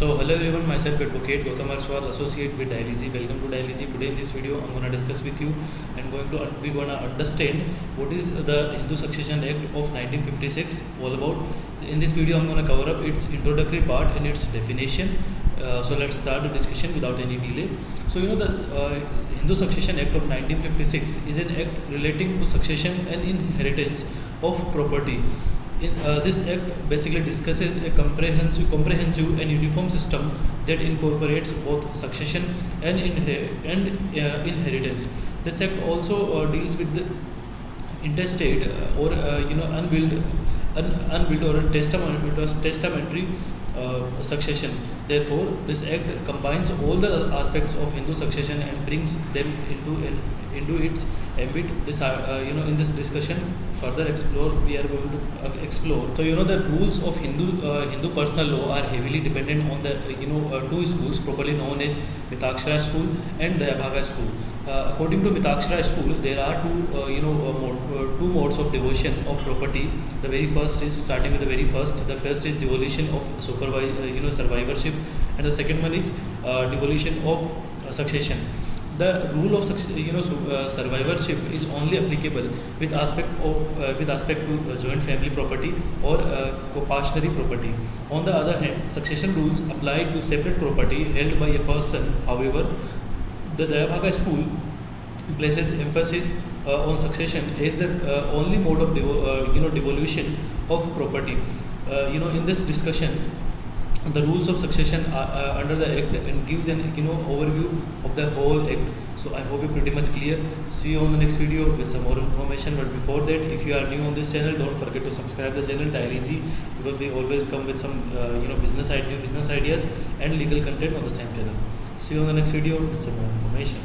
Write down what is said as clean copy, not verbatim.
So hello everyone, myself Advocate Gautam Arswal, associate with Dialyzy. Welcome to Dialyzy. Today in this video, I'm gonna discuss with you and we're gonna understand what is the Hindu Succession Act of 1956 all about. In this video, I'm gonna cover up its introductory part and its definition. So let's start the discussion without any delay. So the Hindu Succession Act of 1956 is an act relating to succession and inheritance of property. This act basically discusses a comprehensive and uniform system that incorporates both succession and inheritance. This act also deals with the intestate or unwilled or testamentary succession. Therefore, this act combines all the aspects of Hindu succession and brings them into its ambit. This in this discussion further we are going to explore. So the rules of Hindu personal law are heavily dependent on the two schools properly known as Mitakshara school and Dayabhaga school. According to Mitakshara school, there are two modes of devolution of property. The very first is starting with the very first. The first is devolution of survivorship, and the second one is devolution of succession. The rule of survivorship is only applicable with aspect to joint family property or co-partnership property. On the other hand, succession rules apply to separate property held by a person. However, the Dayabhaga school places emphasis on succession as the only mode of devolution of property. In this discussion, the rules of succession are under the act and gives an overview of the whole act. So I hope you're pretty much clear. See you on the next video with some more information. But before that, if you are new on this channel, don't forget to subscribe the channel Dialyzy, because we always come with some business ideas and legal content on the same channel. See you on the next video with some more information.